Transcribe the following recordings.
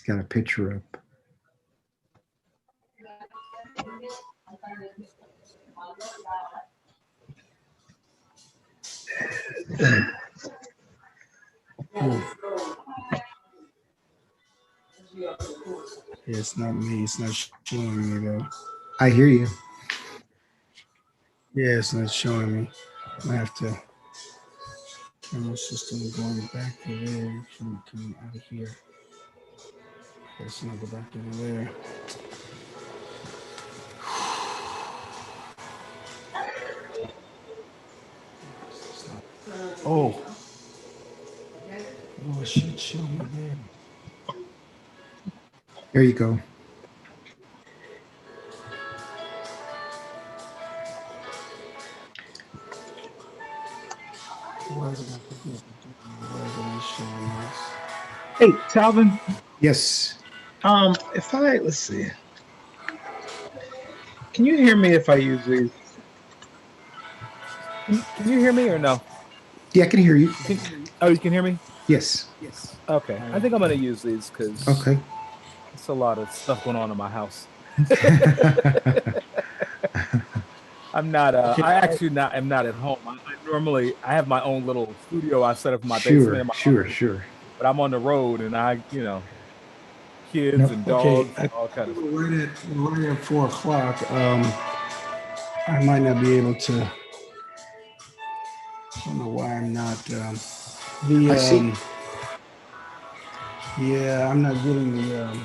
got a picture up. Oh. Yeah, it's not me. It's not showing me though. I hear you. Yeah, it's not showing me. I have to. Camera system going back to there. Coming out of here. Let's not go back to there. Oh. Oh, it should show me there. There you go. Why is it not picking up? Why is it not showing this? Hey, Calvin. Yes. If let's see, can you hear me if I use these? Can you hear me or no? Yeah, I can hear you. Oh, you can hear me? Yes. Okay. I think I'm going to use these because Okay. it's a lot of stuff going on in my house. I'm not. I actually not. am not at home. I normally I have my own little studio I set up in my basement. In my Sure. But I'm on the road, and kids Nope. and Okay, dogs, and all kind of stuff. right at 4:00. I might not be able to. I don't know why I'm not. I see. Yeah, I'm not getting the.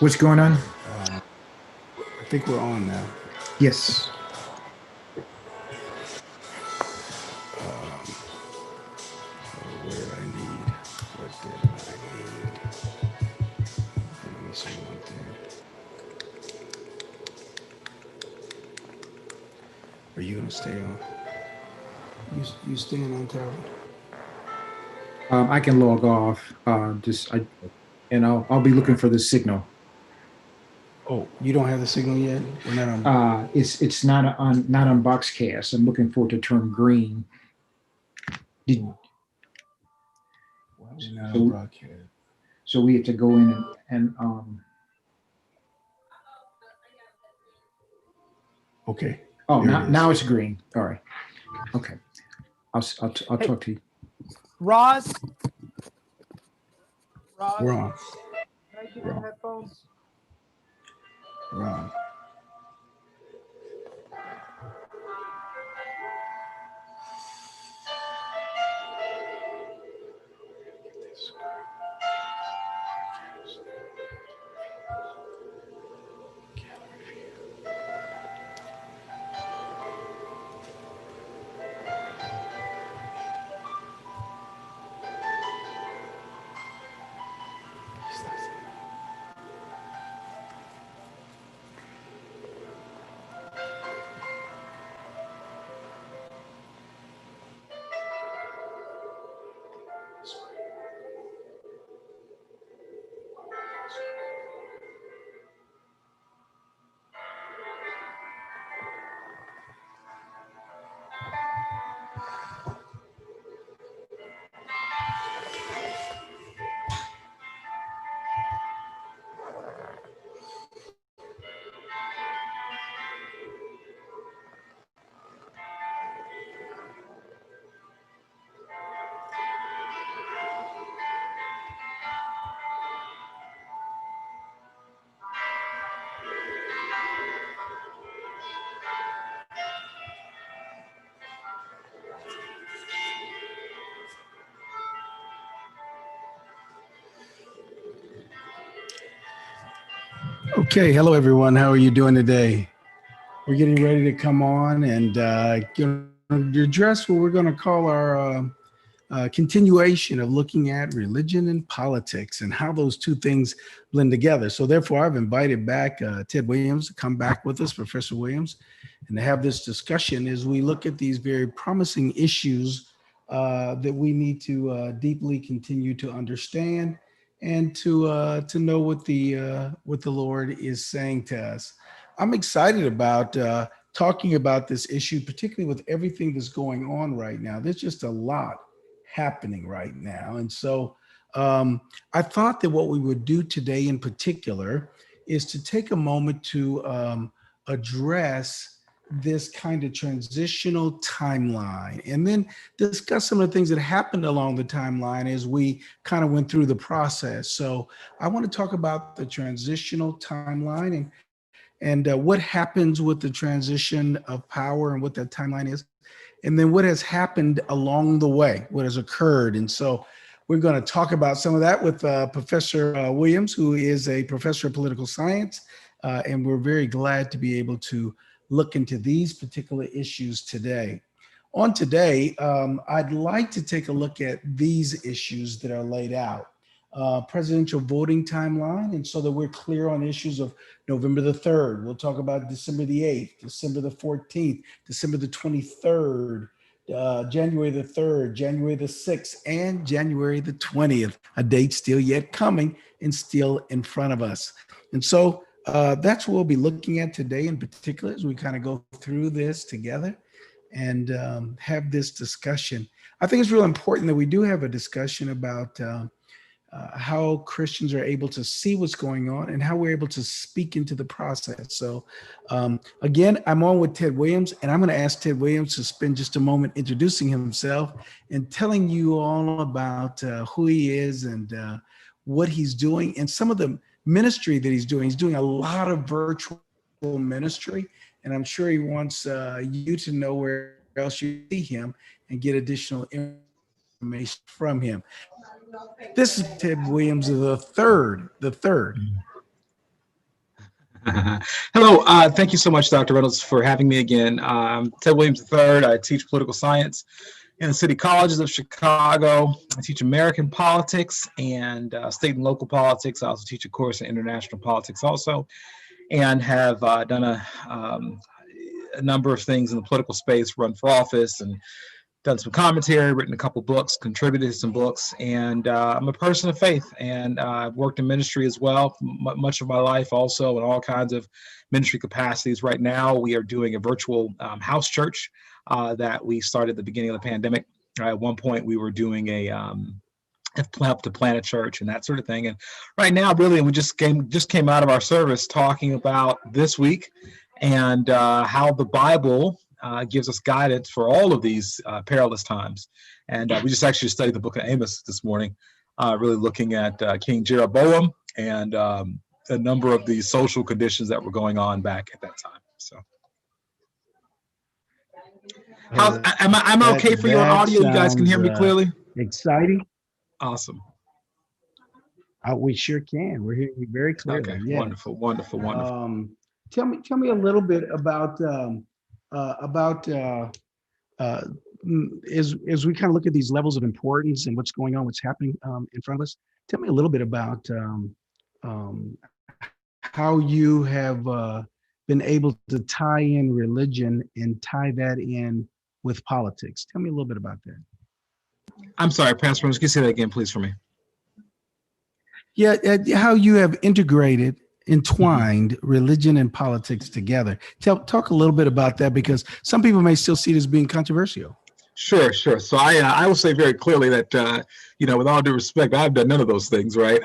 What's going on? I think we're on now. Yes. What did I need? Let me see one thing. Are you gonna stay on? You staying on, Calvin? I can log off. I'll be looking for the signal. Oh, you don't have the signal yet? We're not on. It's not on Boxcast. I'm looking for it to turn green. Why are we not on broadcast? So we have to go in and Okay. Oh, now it's green. All right. Okay. I'll Hey. talk to you. Roz, We're on. can I get your headphones? We're on. Okay, hello everyone. How are you doing today? We're getting ready to come on and address what we're going to call our continuation of looking at religion and politics and how those two things blend together. So therefore, I've invited back Ted Williams to come back with us, Professor Williams, and to have this discussion as we look at these very promising issues that we need to deeply continue to understand and to know what the Lord is saying to us. I'm excited about talking about this issue, particularly with everything that's going on right now. There's just a lot happening right now. And so I thought that what we would do today in particular is to take a moment to address this kind of transitional timeline and then discuss some of the things that happened along the timeline as we kind of went through the process. So I want to talk about the transitional timeline and what happens with the transition of power and what that timeline is, and then what has happened along the way, what has occurred. And so we're going to talk about some of that with Professor Williams, who is a professor of political science. And we're very glad to be able to look into these particular issues today. On today, I'd like to take a look at these issues that are laid out. Presidential voting timeline, and so that we're clear on issues of November the 3rd. We'll talk about December the 8th, December the 14th, December the 23rd, January the 3rd, January the 6th, and January the 20th, a date still yet coming and still in front of us. And so that's what we'll be looking at today in particular as we kind of go through this together and have this discussion. I think it's real important that we do have a discussion about how Christians are able to see what's going on and how we're able to speak into the process. So again, I'm on with Ted Williams, and I'm going to ask Ted Williams to spend just a moment introducing himself and telling you all about who he is and what he's doing and some of the ministry that he's doing. He's doing a lot of virtual ministry, and I'm sure he wants you to know where else you see him and get additional information from him. This is Ted Williams the third. Hello, thank you so much, Dr. Reynolds, for having me again. I'm Ted Williams III. I teach political science in the city colleges of Chicago. I teach American politics and state and local politics. I also teach a course in international politics also, and have done a number of things in the political space, run for office and done some commentary, written a couple books, contributed to some books, and I'm a person of faith, and I've worked in ministry as well, much of my life also in all kinds of ministry capacities. Right now, we are doing a virtual house church that we started at the beginning of the pandemic. At one point, we were doing help to plant a church and that sort of thing. And right now, really, we just came out of our service talking about this week and how the Bible gives us guidance for all of these perilous times. And we just actually studied the book of Amos this morning, really looking at King Jeroboam and a number of the social conditions that were going on back at that time. So, am I okay for your audio? You guys can hear me clearly? Exciting. Awesome. We sure can. We're hearing you very clearly. Okay, yeah. Wonderful. Tell me a little bit about as we kind of look at these levels of importance and what's going on, what's happening in front of us. Tell me a little bit about how you have been able to tie in religion and tie that in with politics. Tell me a little bit about that. I'm sorry, Pastor Reynolds, can you say that again, please, for me? Yeah, how you have entwined religion and politics together. Talk a little bit about that, because some people may still see it as being controversial. Sure. So I will say very clearly that, with all due respect, I've done none of those things, right?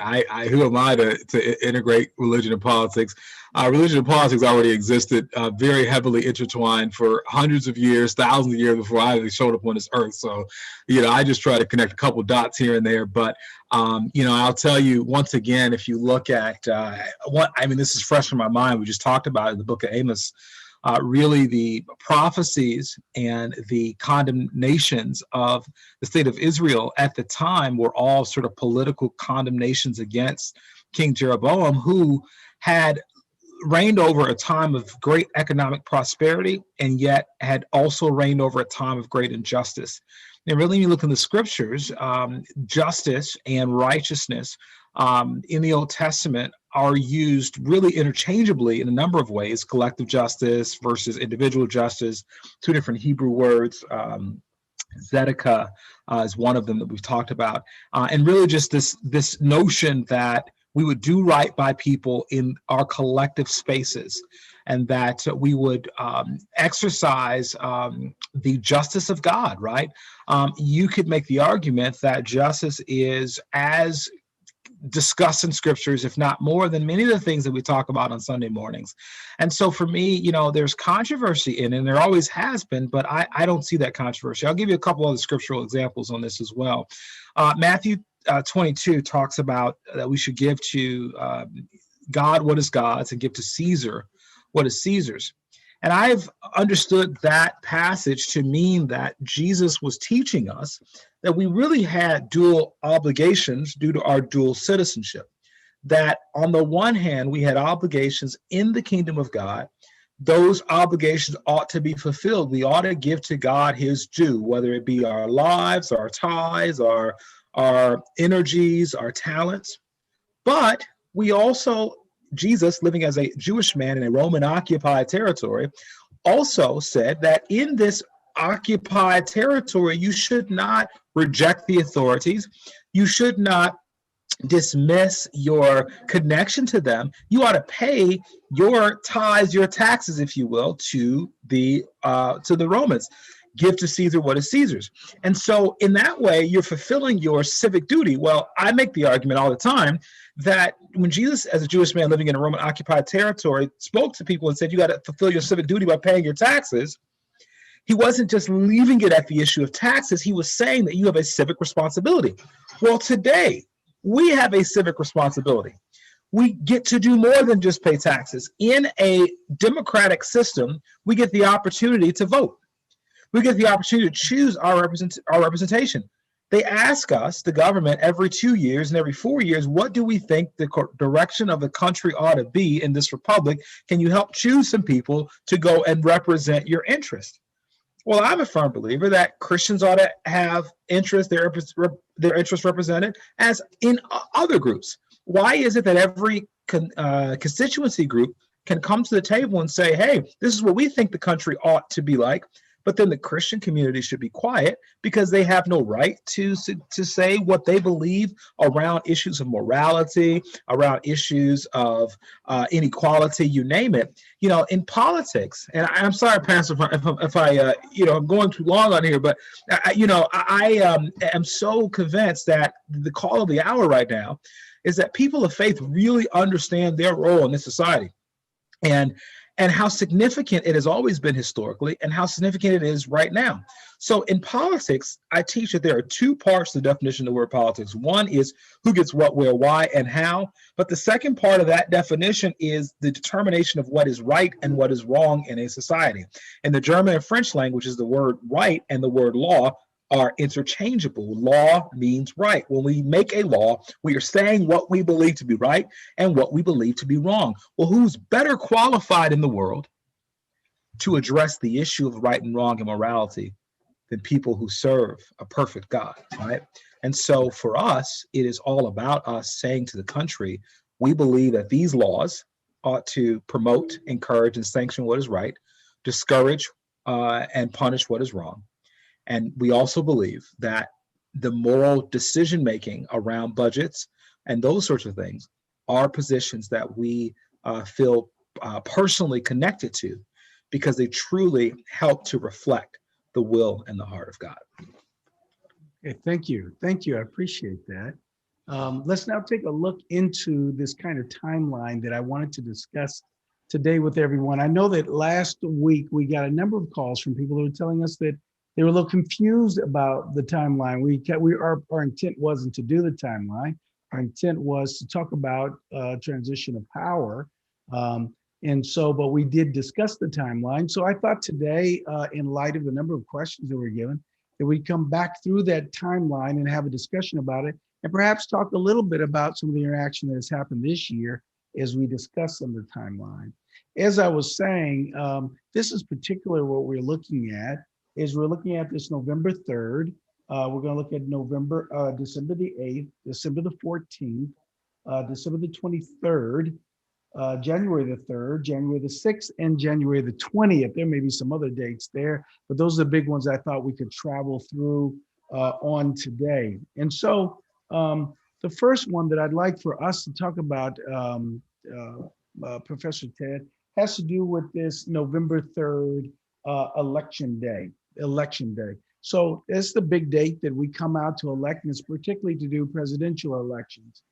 Who am I to integrate religion and politics? Religion and politics already existed, very heavily intertwined for hundreds of years, thousands of years before I showed up on this earth. So, I just try to connect a couple dots here and there. But, I'll tell you once again, if you look at this is fresh in my mind. We just talked about it in the book of Amos. Really the prophecies and the condemnations of the state of Israel at the time were all sort of political condemnations against King Jeroboam, who had reigned over a time of great economic prosperity and yet had also reigned over a time of great injustice. And really, when you look in the scriptures, justice and righteousness in the Old Testament are used really interchangeably in a number of ways. Collective justice versus individual justice, two different Hebrew words. Zedekah is one of them that we've talked about. And really just this notion that we would do right by people in our collective spaces, and that we would exercise the justice of God, right? You could make the argument that justice is as discussed in scriptures, if not more, than many of the things that we talk about on Sunday mornings. And so for me, there's controversy in it, and there always has been, but I don't see that controversy. I'll give you a couple other scriptural examples on this as well. Matthew 22 talks about that we should give to God what is God's and give to Caesar what is Caesar's. And I've understood that passage to mean that Jesus was teaching us that we really had dual obligations due to our dual citizenship. That on the one hand, we had obligations in the kingdom of God. Those obligations ought to be fulfilled. We ought to give to God his due, whether it be our lives, our tithes, our energies, our talents. But we also, Jesus, living as a Jewish man in a Roman occupied territory, also said that in this occupied territory, you should not reject the authorities. You should not dismiss your connection to them. You ought to pay your tithes, your taxes, if you will, to the Romans. Give to Caesar what is Caesar's. And so in that way, you're fulfilling your civic duty. Well, I make the argument all the time that when Jesus, as a Jewish man living in a Roman occupied territory, spoke to people and said, you got to fulfill your civic duty by paying your taxes, he wasn't just leaving it at the issue of taxes. He was saying that you have a civic responsibility. Well, today, we have a civic responsibility. We get to do more than just pay taxes. In a democratic system, we get the opportunity to vote. We get the opportunity to choose our representation. They ask us, the government, every 2 years and every 4 years, what do we think the direction of the country ought to be in this republic? Can you help choose some people to go and represent your interest? Well, I'm a firm believer that Christians ought to have interest, their interests represented as in other groups. Why is it that every constituency group can come to the table and say, hey, this is what we think the country ought to be like, but then the Christian community should be quiet because they have no right to say what they believe around issues of morality, around issues of inequality, you name it. In politics, and I'm sorry, Pastor, if I I'm going too long on here, but I am so convinced that the call of the hour right now is that people of faith really understand their role in this society, and how significant it has always been historically and how significant it is right now. So in politics, I teach that there are two parts to the definition of the word politics. One is who gets what, where, why, and how. But the second part of that definition is the determination of what is right and what is wrong in a society. In the German and French languages, the word right and the word law are interchangeable. Law means right. When we make a law, we are saying what we believe to be right and what we believe to be wrong. Well, who's better qualified in the world to address the issue of right and wrong and morality than people who serve a perfect God, right? And so for us, it is all about us saying to the country, we believe that these laws ought to promote, encourage, and sanction what is right, discourage, and punish what is wrong. And we also believe that the moral decision-making around budgets and those sorts of things are positions that we feel personally connected to because they truly help to reflect the will and the heart of God. Okay, thank you. Thank you. I appreciate that. Let's now take a look into this kind of timeline that I wanted to discuss today with everyone. I know that last week we got a number of calls from people who were telling us that they were a little confused about the timeline. Our intent wasn't to do the timeline. Our intent was to talk about transition of power. But we did discuss the timeline. So I thought today, in light of the number of questions that were given, that we'd come back through that timeline and have a discussion about it, and perhaps talk a little bit about some of the interaction that has happened this year as we discuss some of the timeline. As I was saying, this is particularly what we're looking at. We're looking at this November 3rd. We're going to look at December the 8th, December the 14th, December the 23rd, January the 3rd, January the 6th, and January the 20th. There may be some other dates there, but those are the big ones I thought we could travel through on today. And so the The first one that I'd like for us to talk about, Professor Ted, has to do with this November 3rd election day. So it's the big date that we come out to elect, and it's particularly to do presidential elections.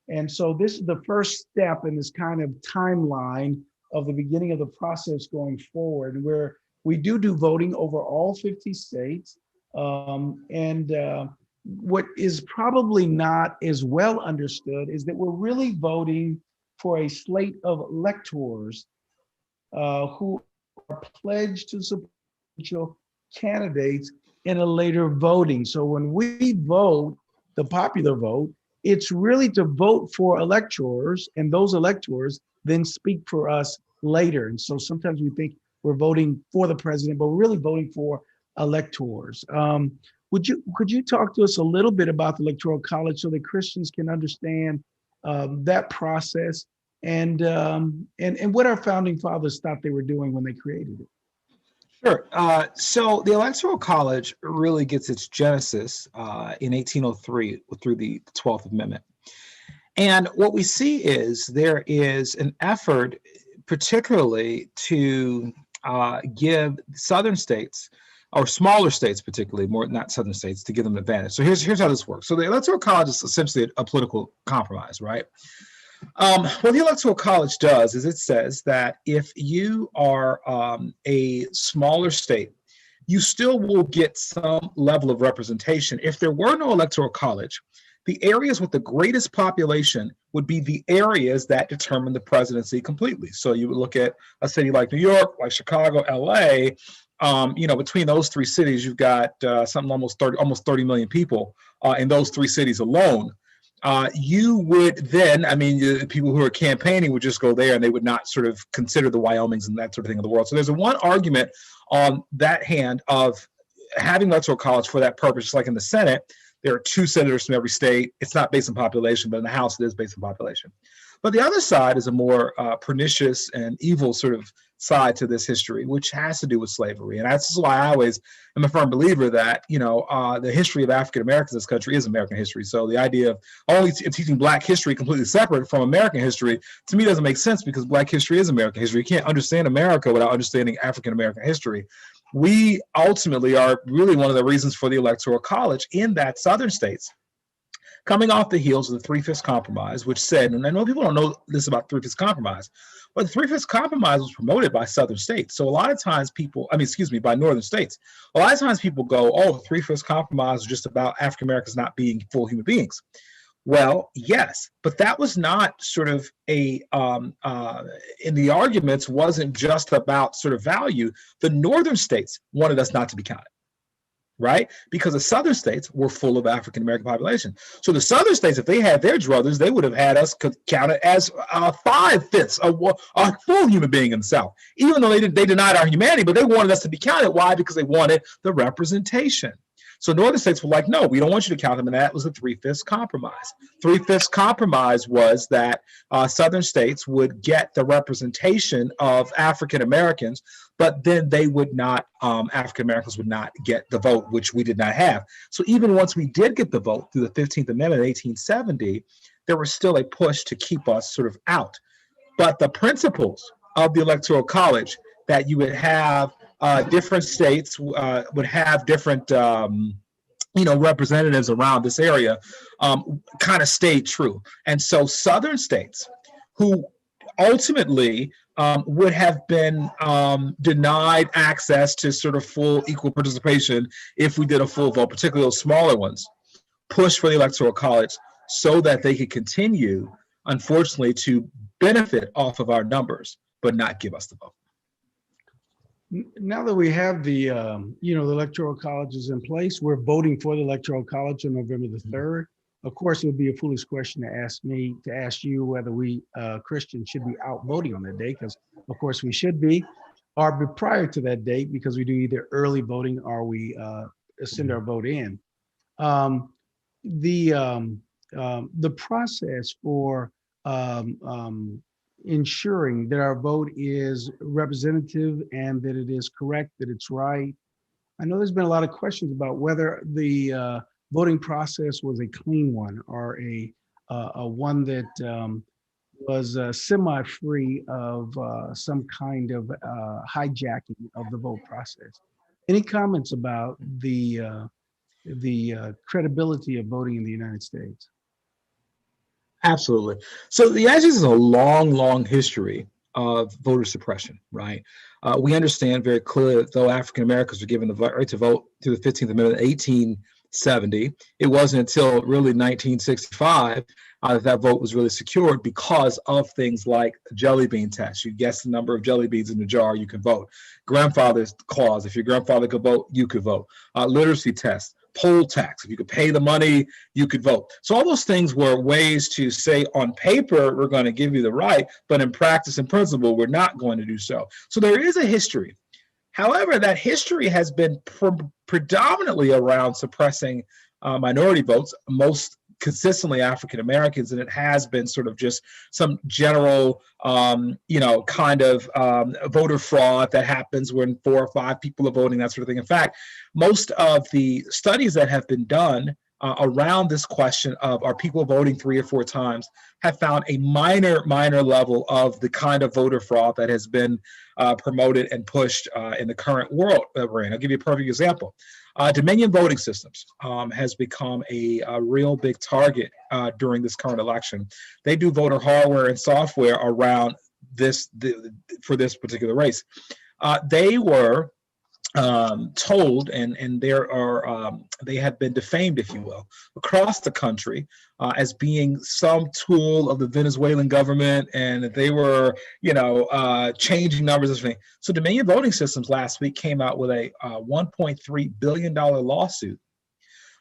And so this is the first step in this kind of timeline of the beginning of the process going forward, where we do voting over all 50 states. What is probably not as well understood is that we're really voting for a slate of electors who are pledged to support candidates in a later voting. So when we vote, the popular vote, it's really to vote for electors, and those electors then speak for us later. And so sometimes we think we're voting for the president, but we're really voting for electors. Could you talk to us a little bit about the Electoral College so that Christians can understand that process and what our founding fathers thought they were doing when they created it? Sure. So the Electoral College really gets its genesis in 1803 through the 12th Amendment. And what we see is there is an effort, particularly to give southern states, or smaller states particularly, more not southern states, to give them an advantage. So here's how this works. So the Electoral College is essentially a political compromise, right? What the Electoral College does is it says that if you are a smaller state, you still will get some level of representation. If there were no Electoral College, the areas with the greatest population would be the areas that determine the presidency completely. So you would look at a city like New York, like Chicago, LA. Between those three cities, you've got something almost 30 million people in those three cities alone. You would then, people who are campaigning would just go there and they would not sort of consider the Wyomings and that sort of thing in the world. So there's one argument on that hand of having electoral college for that purpose, just like in the Senate. There are 2 senators from every state. It's not based on population, but in the House it is based on population. But the other side is a more pernicious and evil sort of side to this history, which has to do with slavery. And that's why I always am a firm believer that, the history of African Americans in this country is American history. So the idea of only teaching Black history completely separate from American history, to me, doesn't make sense, because Black history is American history. You can't understand America without understanding African American history. We ultimately are really one of the reasons for the Electoral College in that southern states, coming off the heels of the Three-Fifths Compromise, which said, and I know people don't know this about the Three-Fifths Compromise, but the Three-Fifths Compromise was promoted by southern states. So a lot of times by northern states. A lot of times people go, oh, the Three-Fifths Compromise is just about African Americans not being full human beings. Well, yes, but that was not sort of in the arguments wasn't just about sort of value. The northern states wanted us not to be counted, right? Because the southern states were full of African American population. So the southern states, if they had their druthers, they would have had us counted as 5/5 of a full human being in the South, even though they denied our humanity, but they wanted us to be counted. Why? Because they wanted the representation. So northern states were like, no, we don't want you to count them, and that was the Three-Fifths Compromise. Three-Fifths Compromise was that southern states would get the representation of African Americans, but then they would not, African Americans would not get the vote, which we did not have. So even once we did get the vote through the 15th Amendment in 1870, there was still a push to keep us sort of out. But the principles of the Electoral College, that you would have different states would have different representatives around this area, kind of stayed true. And so southern states who ultimately would have been denied access to sort of full equal participation if we did a full vote, particularly those smaller ones, pushed for the Electoral College so that they could continue, unfortunately, to benefit off of our numbers, but not give us the vote. Now that we have the Electoral College is in place, we're voting for the Electoral College on November the 3rd. Of course, it would be a foolish question to ask you whether we Christians should be out voting on that day, because of course we should be, or be prior to that date, because we do either early voting or we send our vote in. The process for ensuring that our vote is representative and that it is correct, that it's right. I know there's been a lot of questions about whether the voting process was a clean one, or a one that was semi-free of some kind of hijacking of the vote process. Any comments about the credibility of voting in the United States? Absolutely. So the United States has a long, long history of voter suppression, right? We understand very clearly that though African Americans were given the right to vote through the 15th Amendment in 1870, it wasn't until really 1965 that vote was really secured because of things like jelly bean tests. You guess the number of jelly beans in the jar, you can vote. Grandfather's clause, if your grandfather could vote, you could vote. Literacy tests. Poll tax. If you could pay the money, you could vote. So all those things were ways to say on paper, we're going to give you the right, but in practice and principle, we're not going to do so. So there is a history. However, that history has been predominantly around suppressing minority votes, most consistently African Americans, and it has been sort of just some general, kind of voter fraud that happens when 4 or 5 people are voting, that sort of thing. In fact, most of the studies that have been done around this question of are people voting 3 or 4 times have found a minor level of the kind of voter fraud that has been promoted and pushed in the current world that we're in. I'll give you a perfect example. Dominion voting systems has become a real big target during this current election. They do voter hardware and software around for this particular race. They were told, and they have been defamed, if you will, across the country as being some tool of the Venezuelan government, and that they were, changing numbers. So Dominion Voting Systems last week came out with a $1.3 billion lawsuit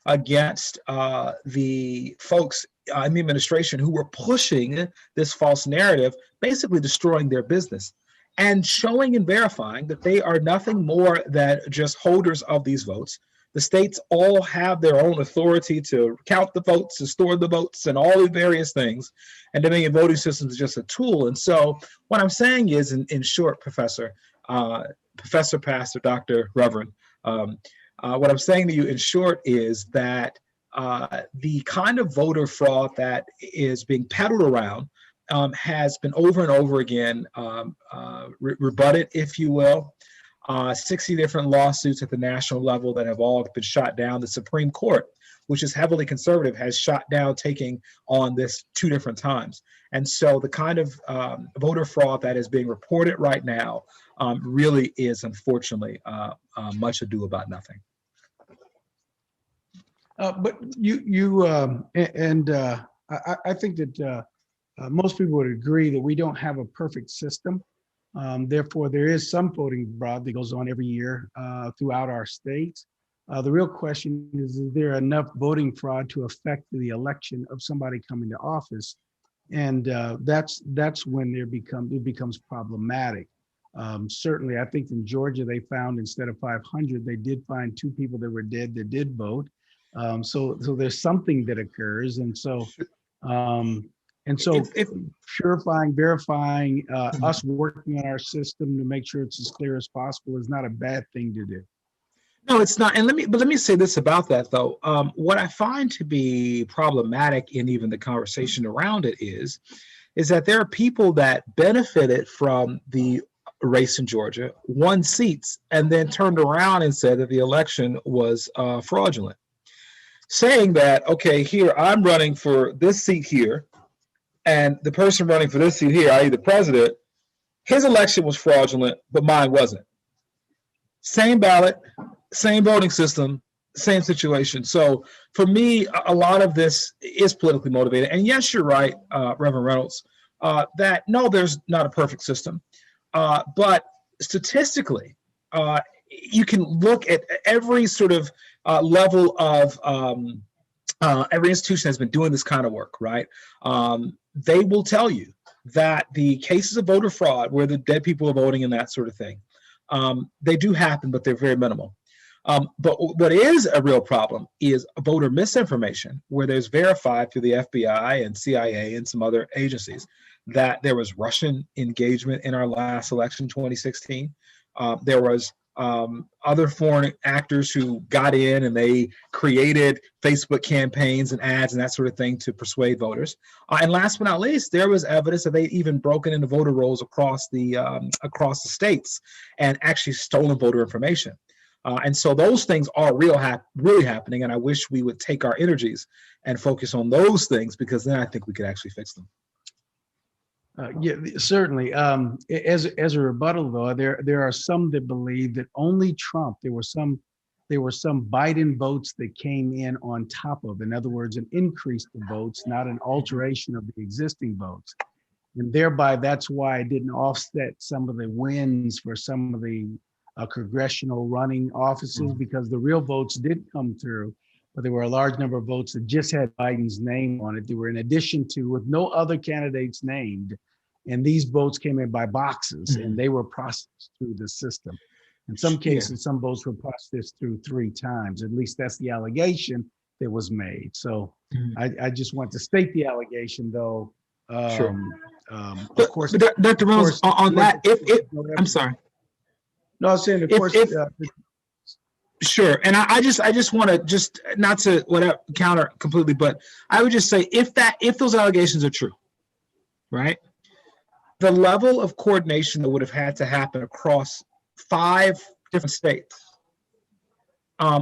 against the folks in the administration who were pushing this false narrative, basically destroying their business, and showing and verifying that they are nothing more than just holders of these votes. The states all have their own authority to count the votes, to store the votes, and all the various things. And Dominion Voting Systems is just a tool. And so what I'm saying is, in short, Professor, Pastor, Dr., Reverend, what I'm saying to you in short is that the kind of voter fraud that is being peddled around has been over and over again rebutted, if you will. 60 different lawsuits at the national level that have all been shot down. The Supreme Court, which is heavily conservative, has shot down taking on this 2 different times. And so the kind of voter fraud that is being reported right now really is, unfortunately, much ado about nothing. But I think that most people would agree that we don't have a perfect system. Therefore, there is some voting fraud that goes on every year throughout our states. The real question is there enough voting fraud to affect the election of somebody coming to office? And that's when it becomes problematic. Certainly, I think in Georgia, they found instead of 500, they did find 2 people that were dead that did vote. So there's something that occurs. And so purifying, verifying, us working on our system to make sure it's as clear as possible is not a bad thing to do. No, it's not. And let me say this about that, though. What I find to be problematic in even the conversation around it is that there are people that benefited from the race in Georgia, won seats, and then turned around and said that the election was fraudulent, saying that, okay, here, I'm running for this seat here, and the person running for this seat here, i.e. the president, his election was fraudulent, but mine wasn't. Same ballot, same voting system, same situation. So for me, a lot of this is politically motivated. And yes, you're right, Reverend Reynolds, that no, there's not a perfect system. But statistically, you can look at every sort of level of every institution has been doing this kind of work, right? They will tell you that the cases of voter fraud, where the dead people are voting and that sort of thing, they do happen, but they're very minimal. But what is a real problem is voter misinformation, where there's verified through the FBI and CIA and some other agencies that there was Russian engagement in our last election, 2016. There was other foreign actors who got in and they created Facebook campaigns and ads and that sort of thing to persuade voters. And last but not least, there was evidence that they even broken into voter rolls across the states and actually stolen voter information. And so those things are really happening. And I wish we would take our energies and focus on those things, because then I think we could actually fix them. Yeah, certainly. As a rebuttal, though, there are some that believe that only Trump. There were some Biden votes that came in on top of. In other words, an increase in votes, not an alteration of the existing votes, and thereby that's why it didn't offset some of the wins for some of the congressional running offices, because the real votes did come through, but there were a large number of votes that just had Biden's name on it. They were in addition to, with no other candidates named, and these votes came in by boxes, and they were processed through the system. In some cases, some votes were processed through 3 times. At least that's the allegation that was made. So I just want to state the allegation, though. Sure. Of course, but Dr. Reynolds, on that, I'm sorry. No, I was saying, of course. Sure, and I just want to, just not to counter completely, but I would just say if those allegations are true, right, the level of coordination that would have had to happen across 5 different states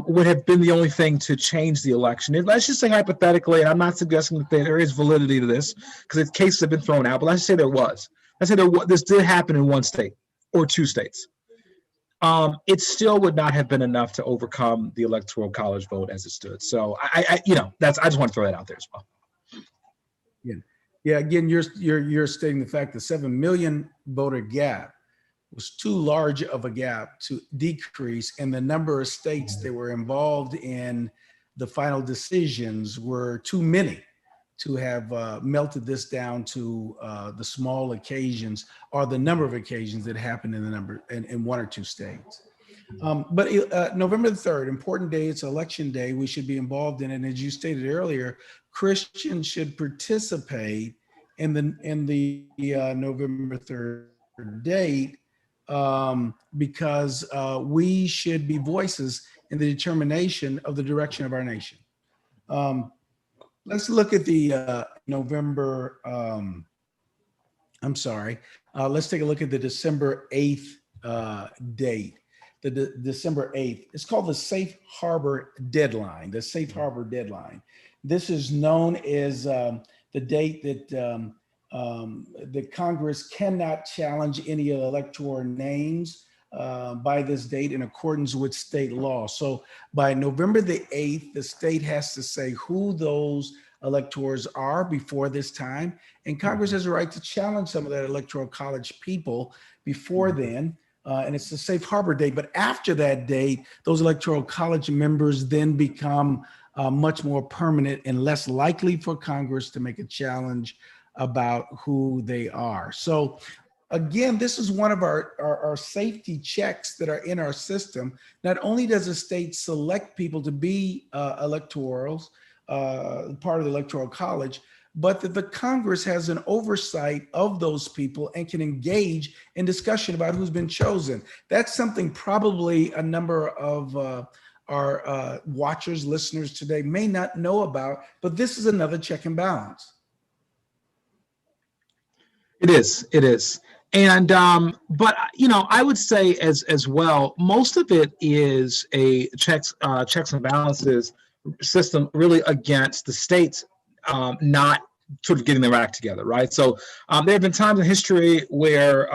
would have been the only thing to change the election. And let's just say hypothetically, and I'm not suggesting that there is validity to this because cases have been thrown out, but let's say there was. Let's say this did happen in 1 state or 2 states. It still would not have been enough to overcome the electoral college vote as it stood. So I just want to throw that out there as well. Yeah. Again, you're stating the fact the 7 million voter gap was too large of a gap to decrease, and the number of states that were involved in the final decisions were too many to have melted this down to the small occasions or the number of occasions that happened in 1 or 2 states. But November the 3rd, important day, it's election day. We should be involved in it. And as you stated earlier, Christians should participate in the November 3rd date because we should be voices in the determination of the direction of our nation. Let's look at the November, let's take a look at the December 8th date. The December 8th, it's called the Safe Harbor Deadline, the Safe Harbor Deadline. This is known as the date that the Congress cannot challenge any electoral names by this date in accordance with state law. So by November the 8th, the state has to say who those electors are before this time. And Congress has a right to challenge some of that electoral college people before then. And it's the safe harbor date. But after that date, those electoral college members then become much more permanent and less likely for Congress to make a challenge about who they are. So again, this is one of our safety checks that are in our system. Not only does the state select people to be electorals, part of the electoral college, but that the Congress has an oversight of those people and can engage in discussion about who's been chosen. That's something probably a number of our watchers, listeners today may not know about, but this is another check and balance. It is. And, but, I would say as well, most of it is a checks and balances system really against the states not sort of getting their act together, right? So there have been times in history where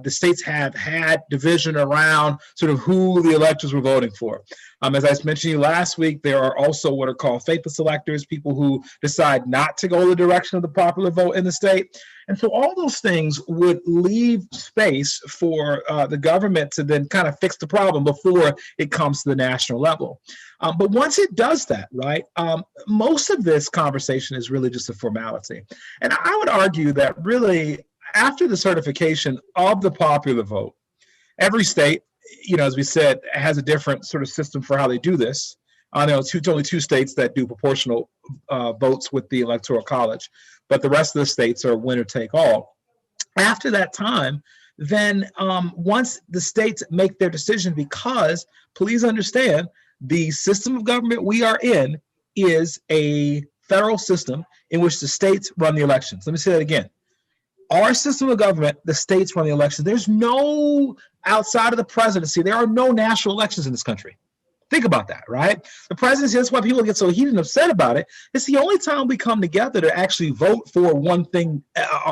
the states have had division around sort of who the electors were voting for. As I mentioned to you last week, there are also what are called faithless electors, people who decide not to go the direction of the popular vote in the state. And so all those things would leave space for the government to then kind of fix the problem before it comes to the national level. But once it does that, right, most of this conversation is really just a formality. And I would argue that really after the certification of the popular vote, every state, as we said, has a different sort of system for how they do this. I know it's only 2 states that do proportional votes with the Electoral College, but the rest of the states are winner take all. After that time, then once the states make their decision, because please understand, the system of government we are in is a federal system in which the states run the elections. Let me say that again. Our system of government, the states run the elections. There's no, outside of the presidency, there are no national elections in this country. Think about that, right? The presidency, that's why people get so heated and upset about it. It's the only time we come together to actually vote for one thing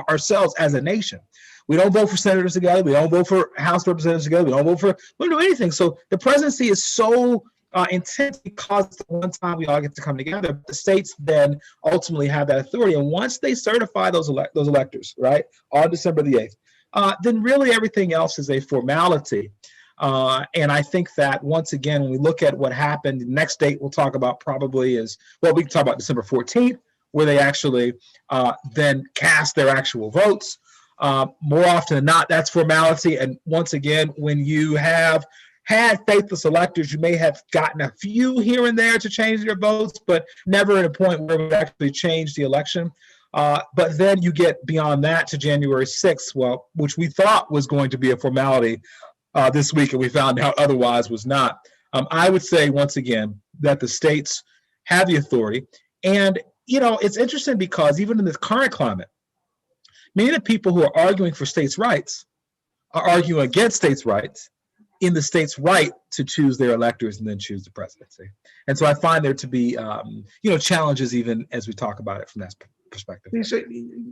ourselves as a nation. We don't vote for senators together. We don't vote for House representatives together. We don't do anything. So the presidency is so intense because it's the one time we all get to come together. The states then ultimately have that authority. And once they certify those electors, right, on December the 8th, then really everything else is a formality. And I think that once again, when we look at what happened, the next date we'll talk about probably is, well, we can talk about December 14th, where they actually then cast their actual votes. More often than not, that's formality. And once again, when you have had faithless electors, you may have gotten a few here and there to change their votes, but never at a point where it would actually change the election. But then you get beyond that to January 6th, well, which we thought was going to be a formality this week, and we found out otherwise was not. I would say, once again, that the states have the authority. And, you know, it's interesting because even in this current climate, many of the people who are arguing for states' rights are arguing against states' rights in the state's right to choose their electors and then choose the presidency. And so I find there to be, challenges even as we talk about it from that perspective.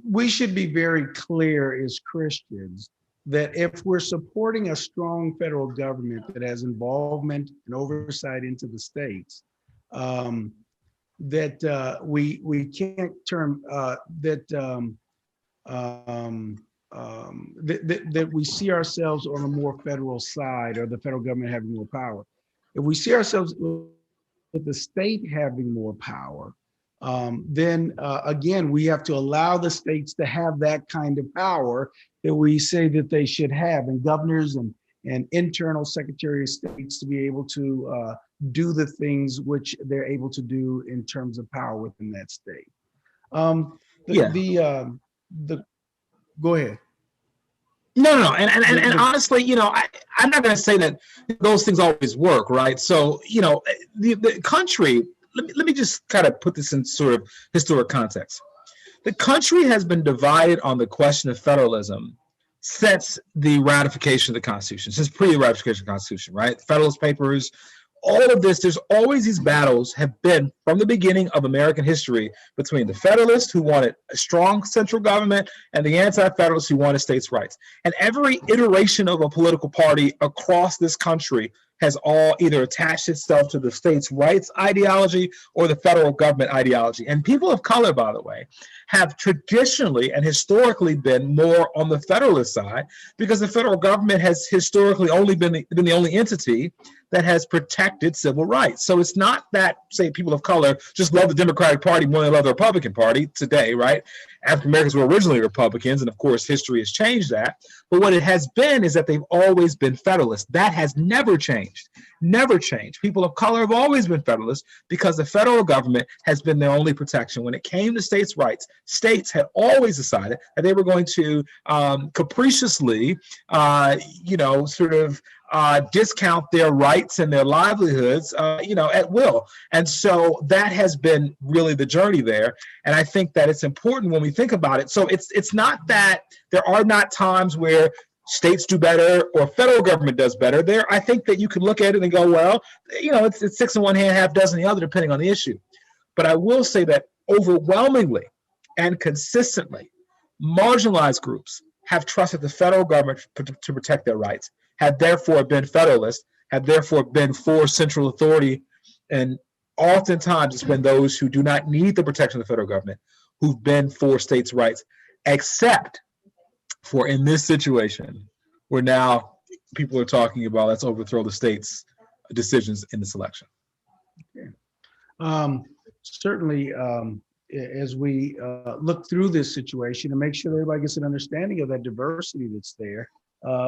We should be very clear as Christians that if we're supporting a strong federal government that has involvement and oversight into the states, that we can't term that we see ourselves on a more federal side, or the federal government having more power. If we see ourselves with the state having more power, then again, we have to allow the states to have that kind of power that we say that they should have, and governors and internal secretary of states to be able to do the things which they're able to do in terms of power within that state. Go ahead. No. And honestly, I'm not going to say that those things always work, right? So, the country, let me just kind of put this in sort of historic context. The country has been divided on the question of federalism since the ratification of the Constitution, since pre-ratification of the Constitution, right? Federalist Papers, all of this, there's always these battles have been from the beginning of American history between the Federalists who wanted a strong central government and the anti-Federalists who wanted states' rights. And every iteration of a political party across this country has all either attached itself to the states' rights ideology or the federal government ideology. And people of color, by the way, have traditionally and historically been more on the Federalist side because the federal government has historically only been the only entity that has protected civil rights. So it's not that, say, people of color just love the Democratic Party more than they love the Republican Party today, right? African Americans were originally Republicans, and of course, history has changed that. But what it has been is that they've always been Federalists. That has never changed. Never changed. People of color have always been Federalists because the federal government has been their only protection. When it came to states' rights, states had always decided that they were going to capriciously, discount their rights and their livelihoods, at will. And so that has been really the journey there. And I think that it's important when we think about it. So it's not that there are not times where states do better or federal government does better. I think that you can look at it and go, well, it's six in one hand, half dozen in the other, depending on the issue. But I will say that overwhelmingly and consistently, marginalized groups have trusted the federal government to protect their rights, have therefore been Federalist, have therefore been for central authority. And oftentimes it's been those who do not need the protection of the federal government who've been for states' rights, except for in this situation where now people are talking about let's overthrow the state's decisions in this election. Okay. Certainly, as we look through this situation and make sure everybody gets an understanding of that diversity that's there,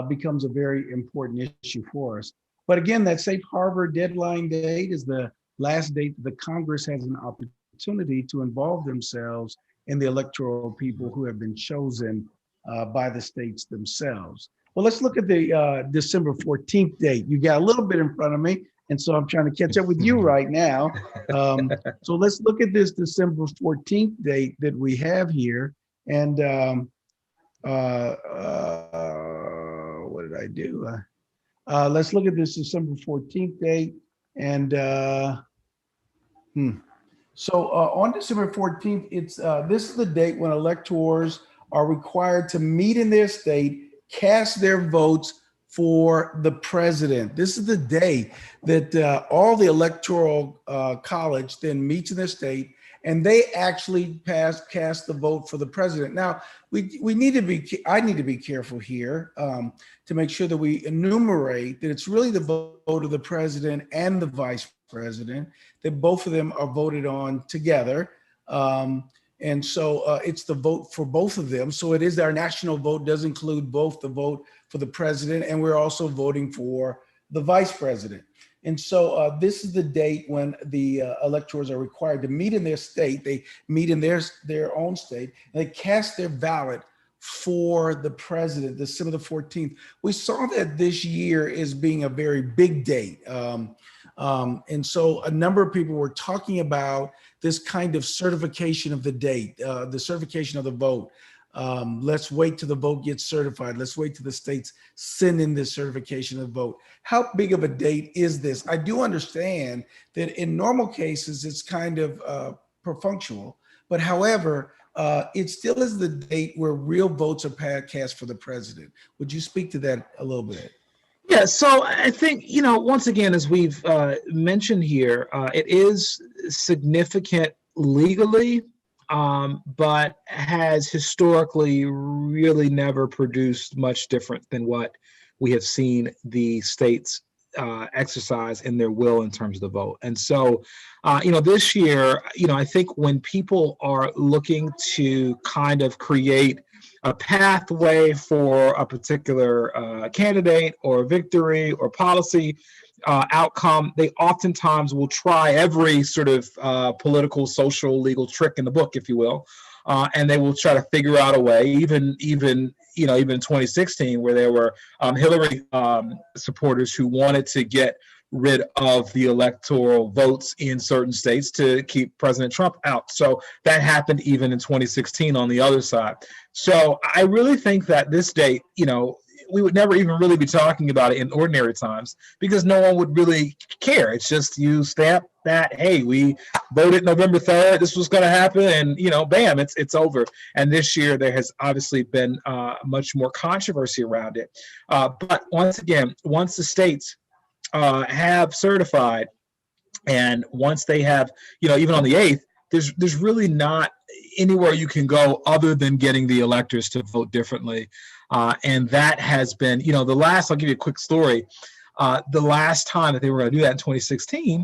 becomes a very important issue for us. But again, that safe harbor deadline date is the last date the Congress has an opportunity to involve themselves in the electoral people who have been chosen by the states themselves. Well, let's look at the December 14th date. You got a little bit in front of me, and so I'm trying to catch up with you right now. So let's look at this December 14th date that we have here. And what did I do? Let's look at this December 14th date. And so on December 14th, it's this is the date when electors are required to meet in their state, cast their votes for the president. This is the day that all the electoral college then meets in their state, and they actually cast the vote for the president. Now, we need to be, I need to be careful here to make sure that we enumerate that it's really the vote of the president and the vice president, that both of them are voted on together. And so it's the vote for both of them. So it is our national vote, does include both the vote for the president, and we're also voting for the vice president. And so this is the date when the electors are required to meet in their state. They meet in their own state, and they cast their ballot for the president, December the 14th. We saw that this year as being a very big date. And so a number of people were talking about this kind of certification of the date, the certification of the vote. Let's wait till the vote gets certified. Let's wait till the states send in this certification of the vote. How big of a date is this? I do understand that in normal cases, it's kind of perfunctory, but however, it still is the date where real votes are cast for the president. Would you speak to that a little bit? Yeah, so I think, once again, as we've mentioned here, it is significant legally, but has historically really never produced much different than what we have seen the states exercise in their will in terms of the vote. And so, this year, I think when people are looking to kind of create a pathway for a particular candidate or victory or policy outcome, they oftentimes will try every sort of political, social, legal trick in the book, if you will, and they will try to figure out a way. Even in 2016, where there were Hillary supporters who wanted to get rid of the electoral votes in certain states to keep President Trump out. So that happened even in 2016 on the other side. So I really think that this date, we would never even really be talking about it in ordinary times because no one would really care. It's just you stamp that, hey, we voted November 3rd, this was going to happen, and bam, it's over. And this year there has obviously been much more controversy around it. But once again, once the states have certified, and once they have, even on the 8th, there's really not anywhere you can go other than getting the electors to vote differently. And that has been, I'll give you a quick story. The last time that they were going to do that in 2016,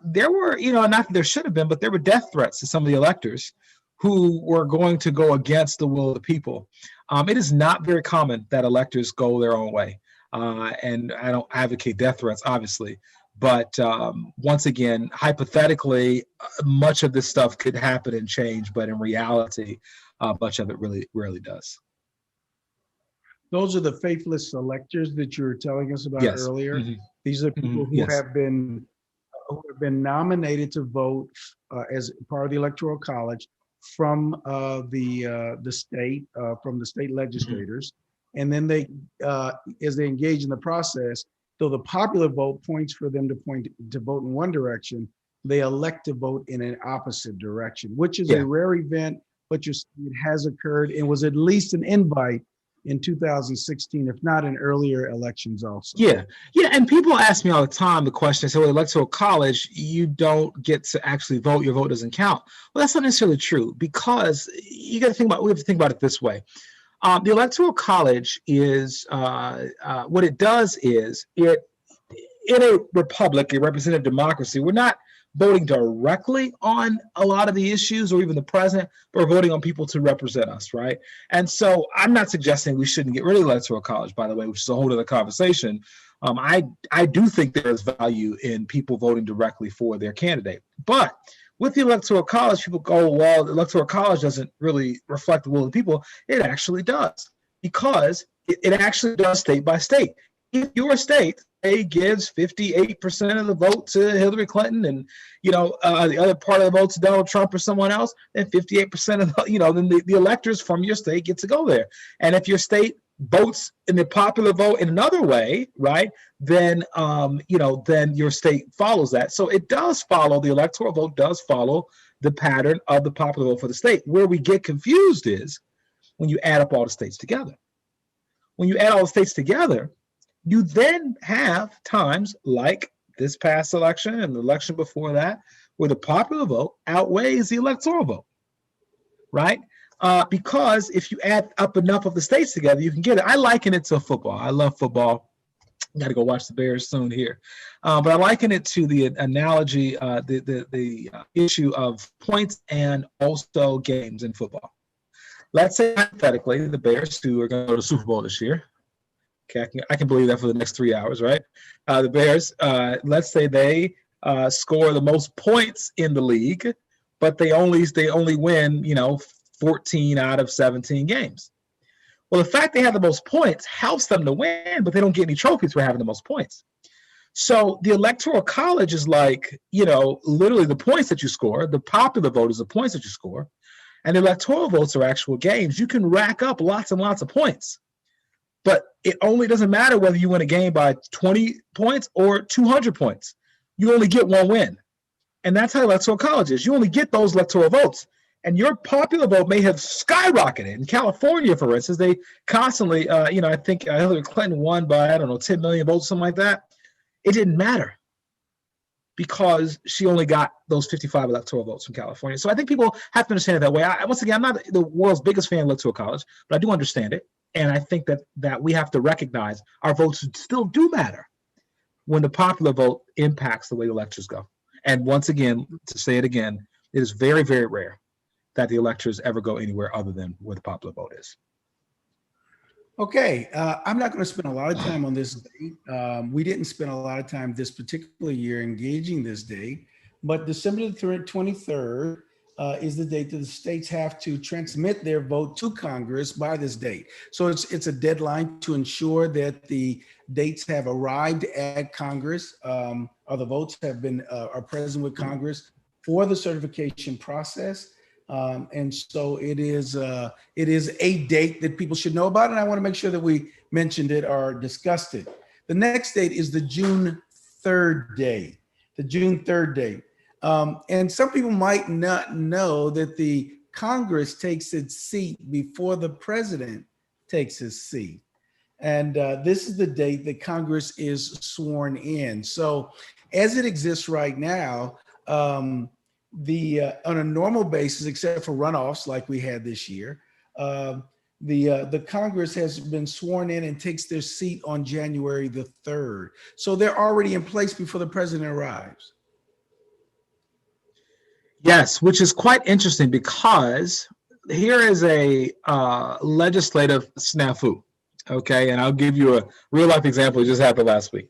there were, not that there should have been, but there were death threats to some of the electors who were going to go against the will of the people. It is not very common that electors go their own way. And I don't advocate death threats, obviously. But once again, hypothetically, much of this stuff could happen and change, but in reality, much of it really rarely does. Those are the faithless electors that you were telling us about earlier. Mm-hmm. These are people who have been nominated to vote as part of the Electoral College from the state, from the state legislators. And then they, as they engage in the process, though the popular vote points for them to vote in one direction, they elect to vote in an opposite direction, which is a rare event, but it has occurred and was at least an invite in 2016, if not in earlier elections also. Yeah. And people ask me all the time the question, they say, well, Electoral College, you don't get to actually vote, your vote doesn't count. Well, that's not necessarily true, because we have to think about it this way. The Electoral College is, what it does is, in a republic, a representative democracy, we're not voting directly on a lot of the issues or even the president, but we're voting on people to represent us, right? And so I'm not suggesting we shouldn't get rid of the Electoral College, by the way, which is a whole other conversation. I do think there is value in people voting directly for their candidate. But with the Electoral College, people go, well, the Electoral College doesn't really reflect the will of the people. It actually does, because it actually does state by state. If your state gives 58% of the vote to Hillary Clinton, and the other part of the vote to Donald Trump or someone else, then 58% of then the electors from your state get to go there. And if your state votes in the popular vote in another way, right, then then your state follows that. So it does follow, the electoral vote does follow the pattern of the popular vote for the state. Where we get confused is when you add up all the states together. When you add all the states together, you then have times like this past election and the election before that, where the popular vote outweighs the electoral vote, right? Because if you add up enough of the states together, you can get it. I liken it to football. I love football. Got to go watch the Bears soon here. But I liken it to the analogy, the issue of points and also games in football. Let's say hypothetically the Bears, who are going to go to the Super Bowl this year, okay, I can believe that for the next 3 hours, right? The Bears, let's say they score the most points in the league, but they only win, 14 out of 17 games. Well, the fact they have the most points helps them to win, but they don't get any trophies for having the most points. So the Electoral College is like, literally the points that you score. The popular vote is the points that you score. And the electoral votes are actual games. You can rack up lots and lots of points. But it only doesn't matter whether you win a game by 20 points or 200 points. You only get one win. And that's how Electoral College is. You only get those electoral votes. And your popular vote may have skyrocketed. In California, for instance, they constantly, I think Hillary Clinton won by, 10 million votes, something like that. It didn't matter because she only got those 55 electoral votes from California. So I think people have to understand it that way. Once again, I'm not the world's biggest fan of Electoral College, but I do understand it. And I think that we have to recognize our votes still do matter when the popular vote impacts the way the electors go. And once again, to say it again, it is very, very rare that the electors ever go anywhere other than where the popular vote is. Okay, I'm not going to spend a lot of time on this date. We didn't spend a lot of time this particular year engaging this date, but December the 23rd is the date that the states have to transmit their vote to Congress by this date. So it's a deadline to ensure that the dates have arrived at Congress, or the votes have been are present with Congress for the certification process. And so it is a date that people should know about, and I want to make sure that we mentioned it or discussed it. The next date is the June 3rd date, and some people might not know that the Congress takes its seat before the president takes his seat. And this is the date that Congress is sworn in. So as it exists right now, on a normal basis, except for runoffs like we had this year, the Congress has been sworn in and takes their seat on January the 3rd. So they're already in place before the president arrives. Yes, which is quite interesting because here is a legislative snafu, okay? And I'll give you a real life example that just happened last week.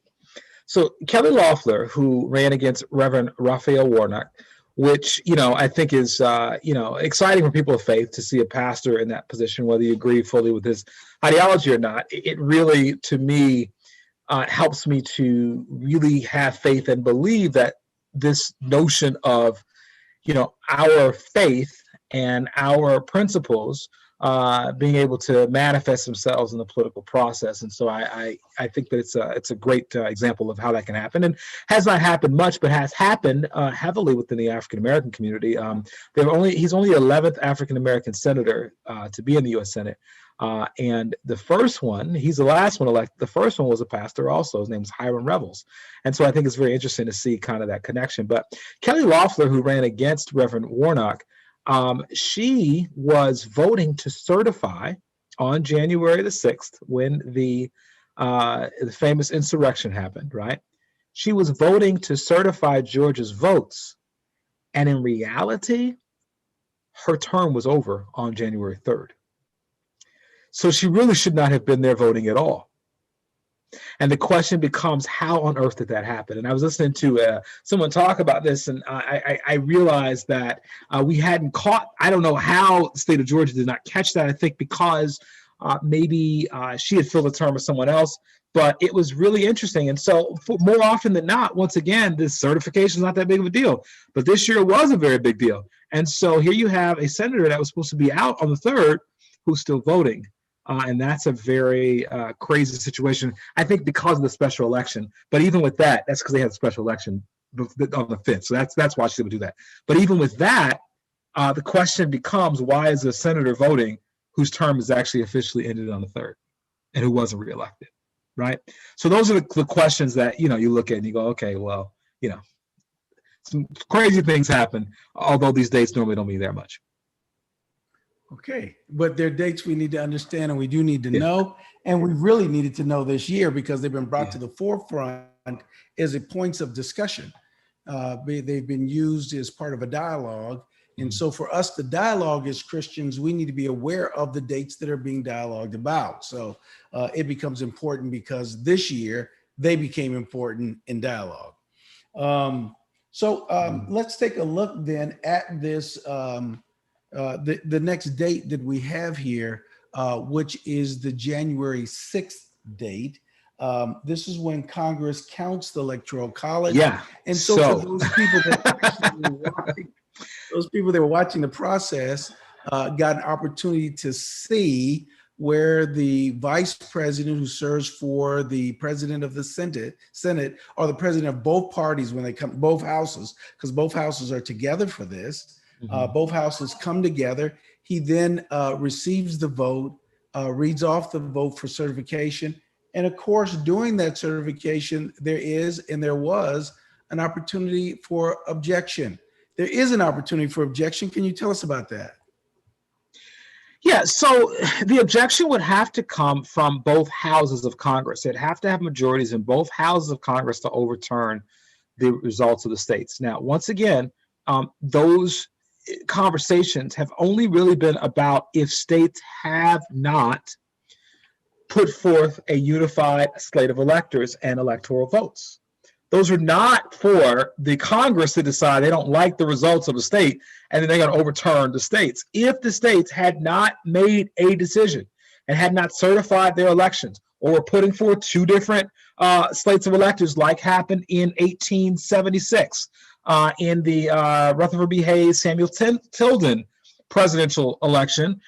So Kelly Loeffler, who ran against Reverend Raphael Warnock, which, I think is, exciting for people of faith to see a pastor in that position, whether you agree fully with his ideology or not. It really, to me, helps me to really have faith and believe that this notion of, our faith and our principles being able to manifest themselves in the political process. And so I think that it's a great example of how that can happen, and has not happened much, but has happened heavily within the African-American community. He's only 11th African-American senator to be in the U.S. Senate. And the first one, he's the last one elected. The first one was a pastor also. His name is Hiram Revels. And so I think it's very interesting to see kind of that connection. But Kelly Loeffler, who ran against Reverend Warnock, she was voting to certify on January the 6th when the famous insurrection happened, right? She was voting to certify Georgia's votes. And in reality, her term was over on January 3rd. So she really should not have been there voting at all. And the question becomes, how on earth did that happen? And I was listening to someone talk about this, and I realized that we hadn't caught, I don't know how the state of Georgia did not catch that. I think because Maybe she had filled a term with someone else, but it was really interesting. And so more often than not, once again, this certification is not that big of a deal. But this year it was a very big deal. And so here you have a senator that was supposed to be out on the 3rd who's still voting. And that's a very crazy situation, I think, because of the special election. But even with that, that's because they had a special election on the 5th. So that's why she's able to do that. But even with that, the question becomes, why is a senator voting whose term is actually officially ended on the 3rd and who wasn't reelected, right? So those are the questions that, you look at and you go, okay, well, some crazy things happen, although these dates normally don't mean that much. Okay, but they're dates we need to understand and we do need to know. And we really needed to know this year because they've been brought to the forefront as a points of discussion. They've been used as part of a dialogue. And so for us to dialogue as Christians, we need to be aware of the dates that are being dialogued about. So it becomes important because this year they became important in dialogue. Let's take a look then at this, the next date that we have here, which is the January 6th date. This is when Congress counts the Electoral College. Yeah. And so for those people that were watching the process, got an opportunity to see where the vice president who serves for the president of the Senate or the president of both parties when they come, both houses, because both houses are together for this. Both houses come together. He then receives the vote, reads off the vote for certification. And of course, during that certification, there is and there was an opportunity for objection. There is an opportunity for objection. Can you tell us about that? Yeah, so the objection would have to come from both houses of Congress. They'd have to have majorities in both houses of Congress to overturn the results of the states. Now, once again, those conversations have only really been about if states have not put forth a unified slate of electors and electoral votes. Those are not for the Congress to decide they don't like the results of a state and then they're going to overturn the states. If the states had not made a decision and had not certified their elections or were putting forth two different slates of electors like happened in 1876 in the Rutherford B. Hayes, Samuel Tilden presidential election,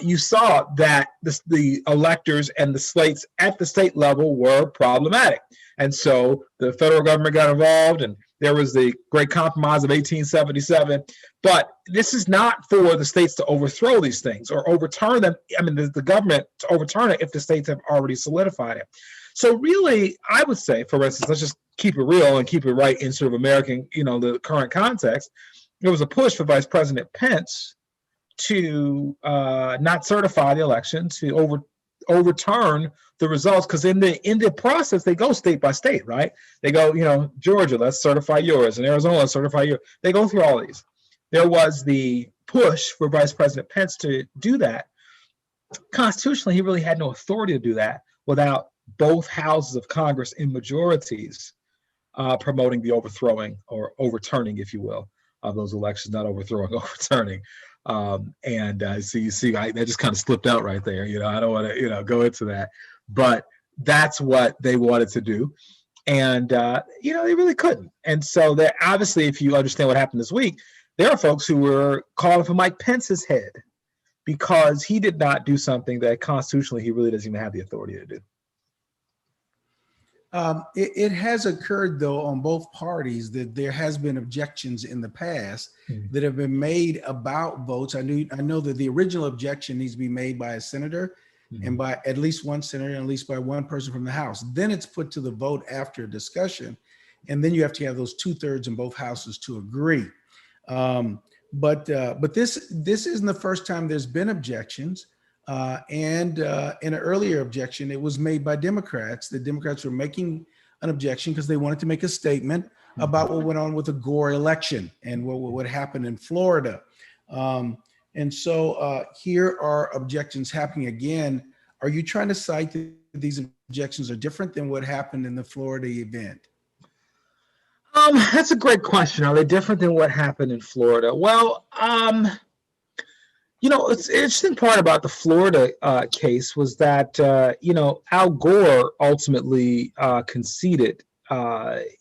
you saw that the electors and the slates at the state level were problematic. And so the federal government got involved and there was the Great Compromise of 1877. But this is not for the states to overthrow these things or overturn them. I mean, the government to overturn it if the states have already solidified it. So really, I would say, for instance, let's just keep it real and keep it right in sort of American, the current context. There was a push for Vice President Pence to not certify the election, to overturn the results, because in the process they go state by state, right? They go, Georgia, let's certify yours, and Arizona, let's certify yours. They go through all of these. There was the push for Vice President Pence to do that. Constitutionally, he really had no authority to do that without both houses of Congress in majorities promoting the overthrowing or overturning, if you will, of those elections, not overthrowing, overturning. So you see, that just kind of slipped out right there. I don't want to, go into that, but that's what they wanted to do. And, they really couldn't. And so that obviously, if you understand what happened this week, there are folks who were calling for Mike Pence's head because he did not do something that constitutionally he really doesn't even have the authority to do. It has occurred, though, on both parties that there has been objections in the past that have been made about votes. I know that the original objection needs to be made by a senator and by at least one senator and at least by one person from the House. Then it's put to the vote after discussion. And then you have to have those 2/3 in both houses to agree. But this isn't the first time there's been objections. And in an earlier objection, it was made by Democrats. The Democrats were making an objection because they wanted to make a statement about what went on with the Gore election and what happened in Florida. And so here are objections happening again. Are you trying to cite that these objections are different than what happened in the Florida event? That's a great question. Are they different than what happened in Florida? Well, It's an interesting part about the Florida case was that, Al Gore ultimately conceded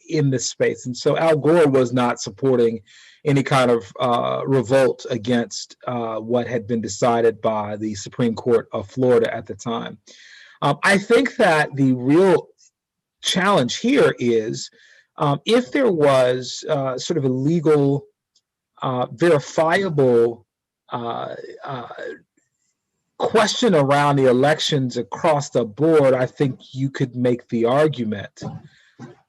in this space. And so Al Gore was not supporting any kind of revolt against what had been decided by the Supreme Court of Florida at the time. I think that the real challenge here is if there was sort of a legal, verifiable question around the elections across the board, I think you could make the argument.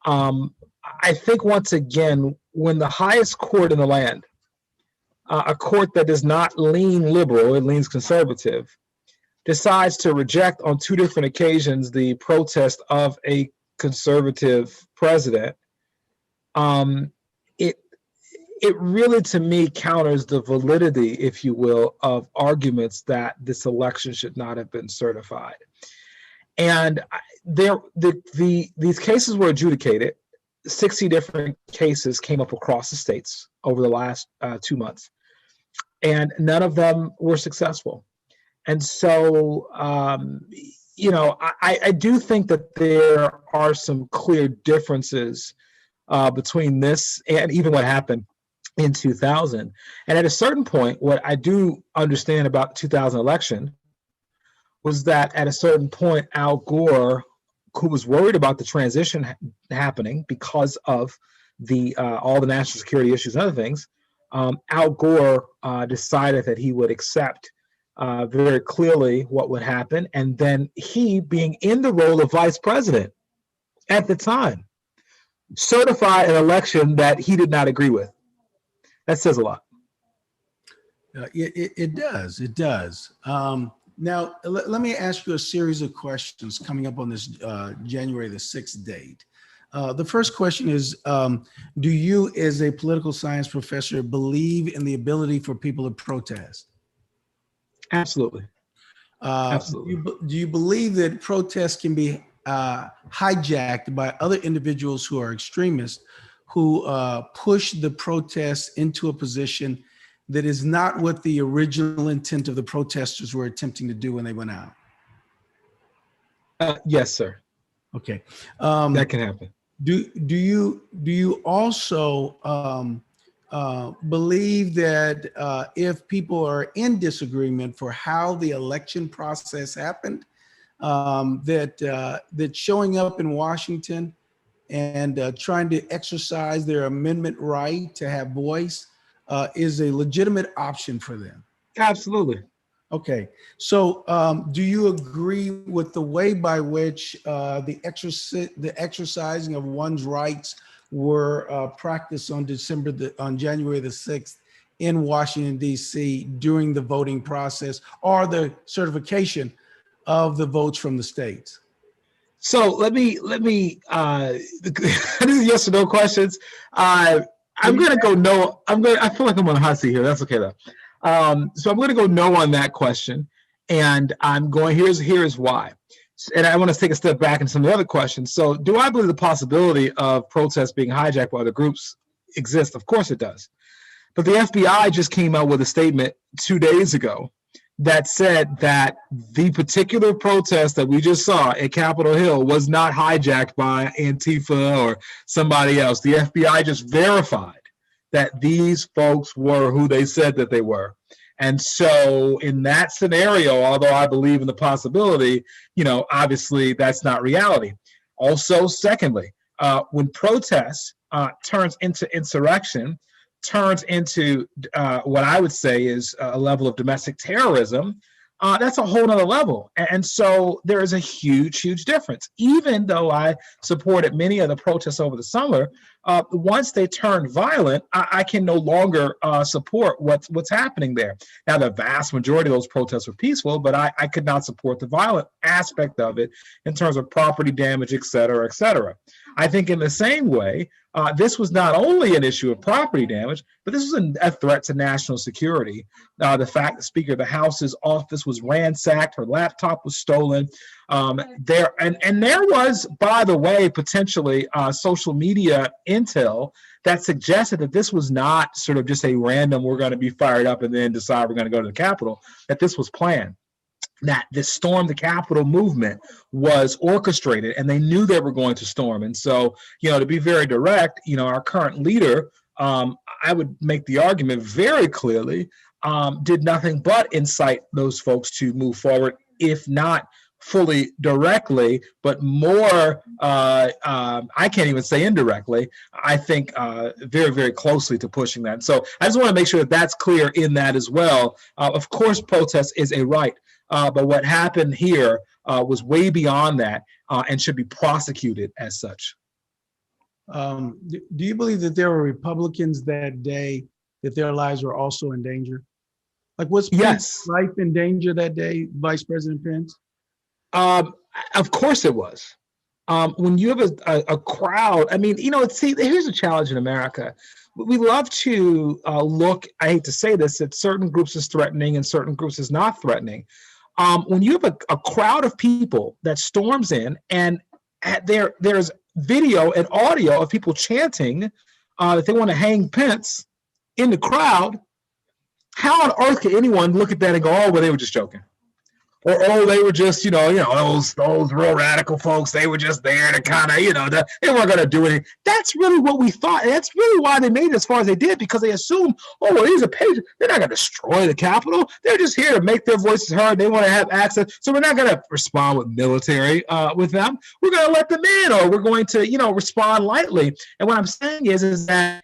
I think once again, when the highest court in the land, a court that does not lean liberal, it leans conservative, decides to reject on two different occasions the protest of a conservative president, it really, to me, counters the validity, if you will, of arguments that this election should not have been certified. And these cases were adjudicated. 60 different cases came up across the states over the last 2 months, and none of them were successful. And so, I do think that there are some clear differences between this and even what happened in 2000. And at a certain point, what I do understand about the 2000 election was that at a certain point, Al Gore, who was worried about the transition happening because of all the national security issues and other things, Al Gore decided that he would accept very clearly what would happen. And then he, being in the role of vice president at the time, certified an election that he did not agree with. That says a lot. It does. It does. Now, let me ask you a series of questions coming up on this January the 6th date. The first question is, do you, as a political science professor, believe in the ability for people to protest? Absolutely. Absolutely. Do you believe that protests can be hijacked by other individuals who are extremists, who push the protests into a position that is not what the original intent of the protesters were attempting to do when they went out? Yes, sir. Okay. That can happen. Do you also believe that if people are in disagreement for how the election process happened, that showing up in Washington and trying to exercise their amendment right to have voice is a legitimate option for them? Absolutely. Okay, so do you agree with the way by which the exercising of one's rights were practiced on January the 6th in Washington, D.C. during the voting process, or the certification of the votes from the states? So let me these are yes or no questions. I'm gonna go no. I feel like I'm on a hot seat here. That's okay though. So I'm gonna go no on that question, and I'm going here's why. And I want to take a step back into some of the other questions. So, do I believe the possibility of protests being hijacked by other groups exists? Of course it does. But the FBI just came out with a statement 2 days ago that said that the particular protest that we just saw at Capitol Hill was not hijacked by Antifa or somebody else. The FBI just verified that these folks were who they said that they were. And so in that scenario, although I believe in the possibility, obviously that's not reality. Also, secondly, when protest turns into insurrection, turns into what I would say is a level of domestic terrorism, that's a whole nother level. And so there is a huge, huge difference. Even though I supported many of the protests over the summer, once they turn violent, I can no longer support what's happening there. Now, the vast majority of those protests were peaceful, but I could not support the violent aspect of it in terms of property damage, et cetera, et cetera. I think in the same way, this was not only an issue of property damage, but this was a threat to national security. The fact that Speaker of the House's office was ransacked, her laptop was stolen, There was, by the way, potentially social media intel that suggested that this was not sort of just a random, we're going to be fired up and then decide we're going to go to the Capitol, that this was planned, that this storm the Capitol movement was orchestrated, and they knew they were going to storm. And so, to be very direct, our current leader, I would make the argument very clearly, did nothing but incite those folks to move forward, if not fully directly, but more, I can't even say indirectly, I think very, very closely to pushing that. So I just want to make sure that that's clear in that as well. Of course, protest is a right, but what happened here was way beyond that and should be prosecuted as such. Do you believe that there were Republicans that day that their lives were also in danger? Like, was Pence's life in danger that day, Vice President Pence? Of course it was. When you have a crowd, I mean, here's a challenge in America. We love to look, I hate to say this, at certain groups as threatening and certain groups as not threatening. When you have a crowd of people that storms in and there's video and audio of people chanting that they want to hang Pence in the crowd, how on earth can anyone look at that and go, oh, well, they were just joking? Or, oh, they were just, those real radical folks, they were just there to kind of, they weren't going to do anything. That's really what we thought. And that's really why they made it as far as they did, because they assumed, oh, well, these are patriots. They're not going to destroy the Capitol. They're just here to make their voices heard. They want to have access. So we're not going to respond with military with them. We're going to let them in, or we're going to, respond lightly. And what I'm saying is that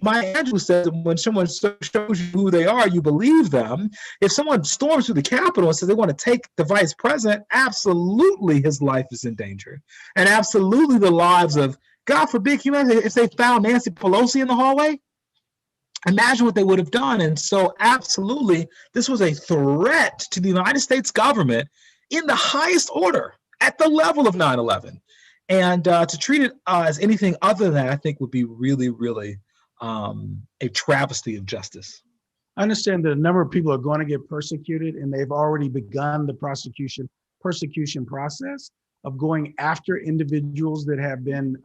Maya Angelou says that when someone shows you who they are, you believe them. If someone storms through the Capitol and says they want to take the vice president, absolutely his life is in danger. And absolutely the lives of, God forbid, if they found Nancy Pelosi in the hallway, imagine what they would have done. And so absolutely, this was a threat to the United States government in the highest order, at the level of 9/11. And to treat it as anything other than that, I think would be really, really a travesty of justice. I understand that a number of people are going to get persecuted, and they've already begun the persecution process of going after individuals that have been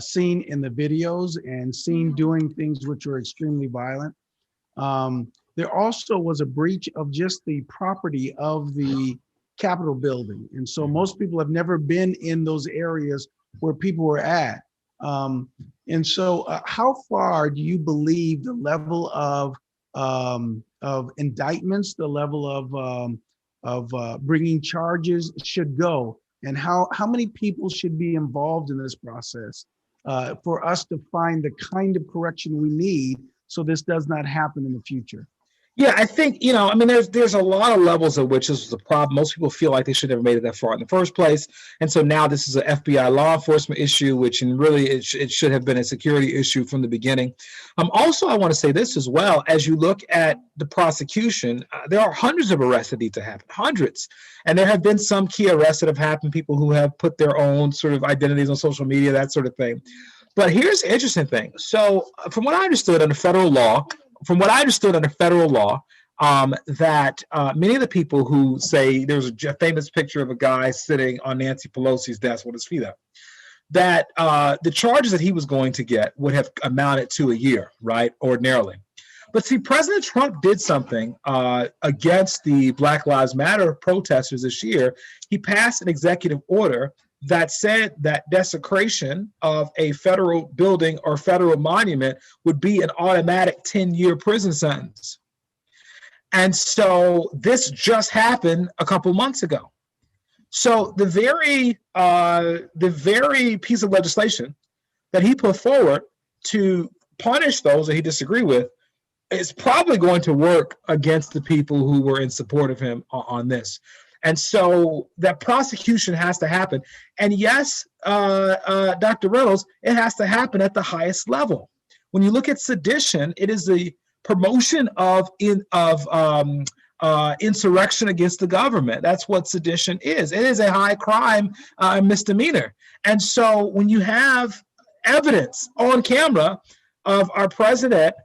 seen in the videos and seen doing things which were extremely violent. There also was a breach of just the property of the Capitol building. And so most people have never been in those areas where people were at. And so how far do you believe the level of indictments, the level of bringing charges should go? And how many people should be involved in this process for us to find the kind of correction we need so this does not happen in the future? Yeah, I think, there's a lot of levels at which this was a problem. Most people feel like they should have made it that far in the first place. And so now this is an FBI law enforcement issue, which really it should have been a security issue from the beginning. Also, I want to say this as well. As you look at the prosecution, there are hundreds of arrests that need to happen, hundreds. And there have been some key arrests that have happened, people who have put their own sort of identities on social media, that sort of thing. But here's the interesting thing. So from what I understood under federal law, that many of the people who say there's a famous picture of a guy sitting on Nancy Pelosi's desk with his feet up, that the charges that he was going to get would have amounted to a year, right, ordinarily. But see, President Trump did something against the Black Lives Matter protesters this year. He passed an executive order that said that desecration of a federal building or federal monument would be an automatic 10-year prison sentence. And so this just happened a couple months ago. So the very piece of legislation that he put forward to punish those that he disagreed with is probably going to work against the people who were in support of him on this. And so that prosecution has to happen. And yes, Dr. Reynolds, it has to happen at the highest level. When you look at sedition, it is the promotion of insurrection against the government. That's what sedition is. It is a high crime misdemeanor. And so when you have evidence on camera of our president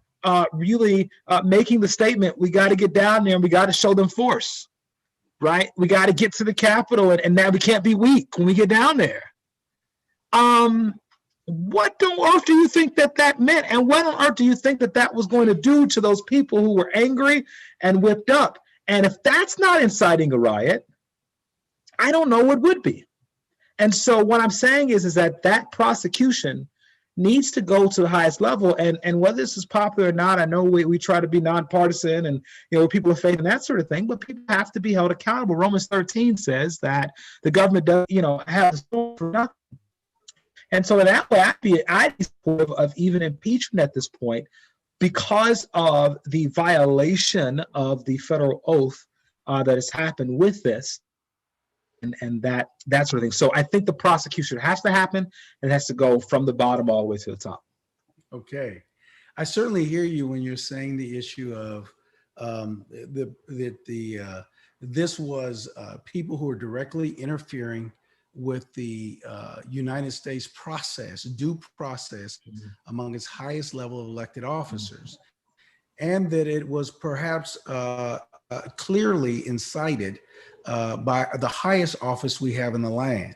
really making the statement, we got to get down there and we got to show them force, right? We got to get to the Capitol, and now we can't be weak when we get down there. What on earth do you think that meant? And what on earth do you think that was going to do to those people who were angry and whipped up? And if that's not inciting a riot, I don't know what would be. And so what I'm saying is that prosecution needs to go to the highest level. And whether this is popular or not, I know we try to be nonpartisan and, people of faith and that sort of thing, but people have to be held accountable. Romans 13 says that the government does, have the for nothing. And so in that way, I'd be supportive of even impeachment at this point because of the violation of the federal oath that has happened with this and that sort of thing. So I think the prosecution has to happen. It has to go from the bottom all the way to the top. Okay. I certainly hear you when you're saying the issue of this was people who are directly interfering with the United States due process among its highest level of elected officers, and that it was perhaps clearly incited by the highest office we have in the land.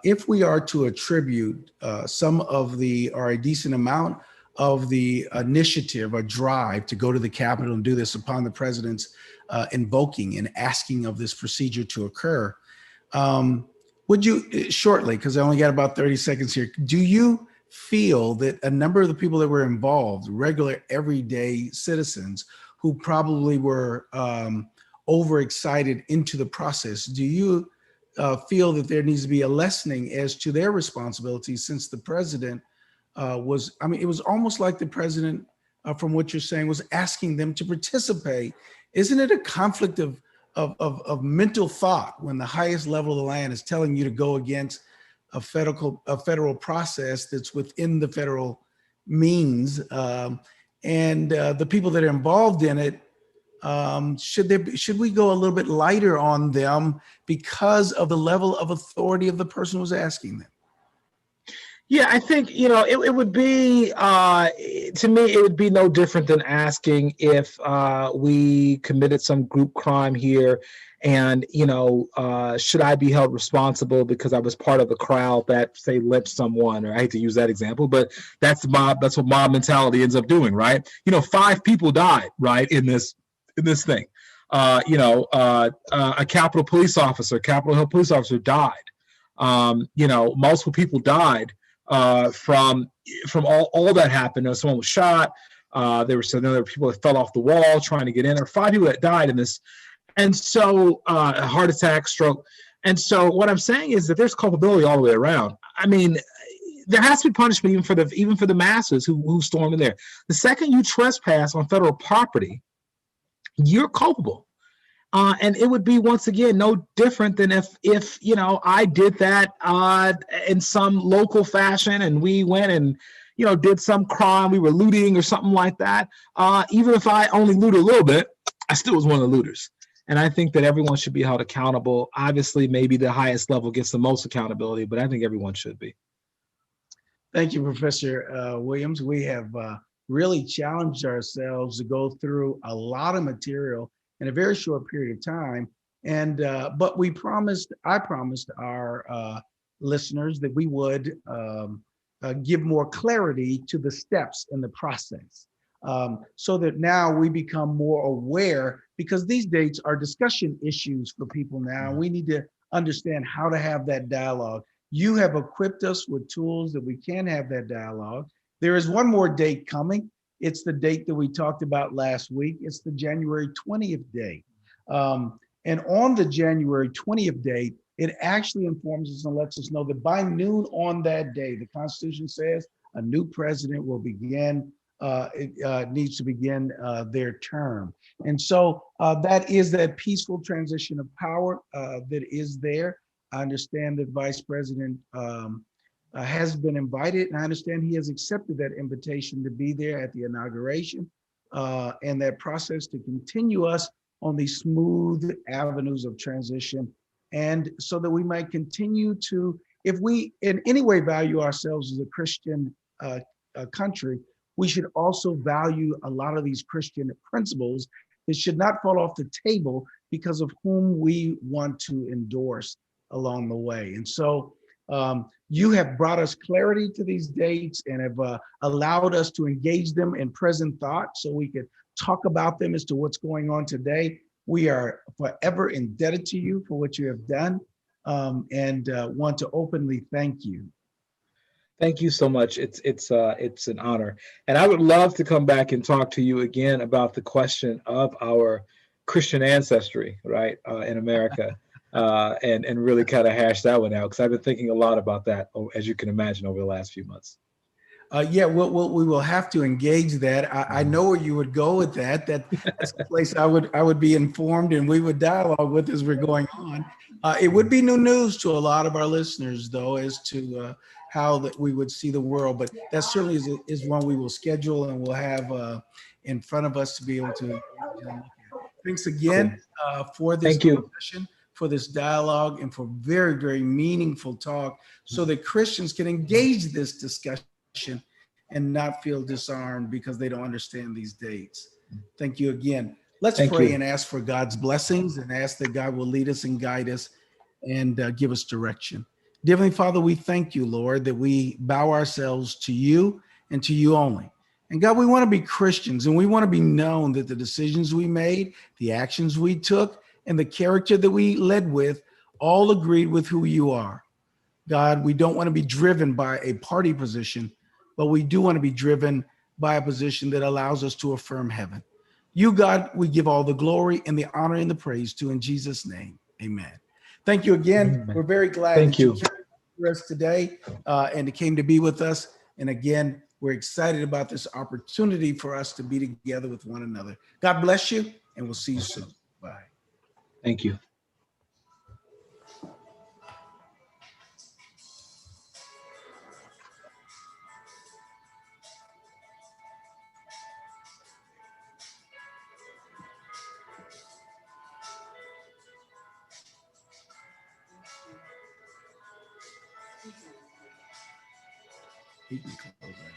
If we are to attribute some of or a decent amount of the initiative or drive to go to the Capitol and do this upon the president's invoking and asking of this procedure to occur, would you, shortly, because I only got about 30 seconds here, do you feel that a number of the people that were involved, regular everyday citizens who probably were overexcited into the process, do you feel that there needs to be a lessening as to their responsibilities, since the president it was almost like the president, from what you're saying, was asking them to participate. Isn't it a conflict of mental thought when the highest level of the land is telling you to go against a federal process that's within the federal means, and the people that are involved in it, should we go a little bit lighter on them because of the level of authority of the person who's asking them? Yeah, I think, it would be, to me, it would be no different than asking if we committed some group crime here and, should I be held responsible because I was part of the crowd that, say, lynched someone, or I hate to use that example, but that's what mob mentality ends up doing, right? 5 people died, right, in this thing. A Capitol Hill police officer died. Multiple people died from all that happened. Someone was shot. There were some other people that fell off the wall trying to get in. There were 5 people that died in this, and so a heart attack, stroke. And so what I'm saying is that there's culpability all the way around. I mean, there has to be punishment even for the masses who stormed in there. The second you trespass on federal property, you're culpable. And it would be, once again, no different than if I did that in some local fashion and we went and, did some crime, we were looting or something like that. Even if I only looted a little bit, I still was one of the looters. And I think that everyone should be held accountable. Obviously, maybe the highest level gets the most accountability, but I think everyone should be. Thank you, Professor Williams. We have really challenged ourselves to go through a lot of material in a very short period of time. And but I promised our listeners that we would give more clarity to the steps in the process, so that now we become more aware, because these dates are discussion issues for people now. We need to understand how to have that dialogue. You have equipped us with tools that we can have that dialogue. There is one more date coming. It's the date that we talked about last week. It's the January 20th date. And on the January 20th date, it actually informs us and lets us know that by noon on that day, the Constitution says a new president will begin, needs to begin their term. And so that is that peaceful transition of power that is there. I understand that Vice President has been invited, and I understand he has accepted that invitation to be there at the inauguration, and that process to continue us on these smooth avenues of transition, and so that we might continue to, if we in any way value ourselves as a Christian country, we should also value a lot of these Christian principles that should not fall off the table because of whom we want to endorse along the way. And so you have brought us clarity to these dates and have allowed us to engage them in present thought so we could talk about them as to what's going on today. We are forever indebted to you for what you have done, and want to openly thank you. Thank you so much. It's an honor, and I would love to come back and talk to you again about the question of our Christian ancestry, right, in America, and really kind of hash that one out, because I've been thinking a lot about that, as you can imagine, over the last few months. Yeah, we will have to engage that. I know where you would go with that. That's a place I would be informed, and we would dialogue with as we're going on. It would be new news to a lot of our listeners, though, as to how that we would see the world. But that certainly is one we will schedule and we'll have in front of us to be able to look at. Thanks again for this Thank you. discussion, for this dialogue, and for very, very meaningful talk, so that Christians can engage this discussion and not feel disarmed because they don't understand these dates. Thank you again. Let's pray and ask for God's blessings and ask that God will lead us and guide us and give us direction. Dear Heavenly Father, we thank you, Lord, that we bow ourselves to you and to you only. And God, we want to be Christians, and we want to be known that the decisions we made, the actions we took, and the character that we led with all agreed with who you are. God, we don't want to be driven by a party position, but we do want to be driven by a position that allows us to affirm heaven. You, God, we give all the glory and the honor and the praise to, in Jesus' name. Amen. Thank you again. Amen. We're very glad Thank that you you. came with us today and came to be with us. And again, we're excited about this opportunity for us to be together with one another. God bless you, and we'll see you soon. Bye. Thank you. He can close that.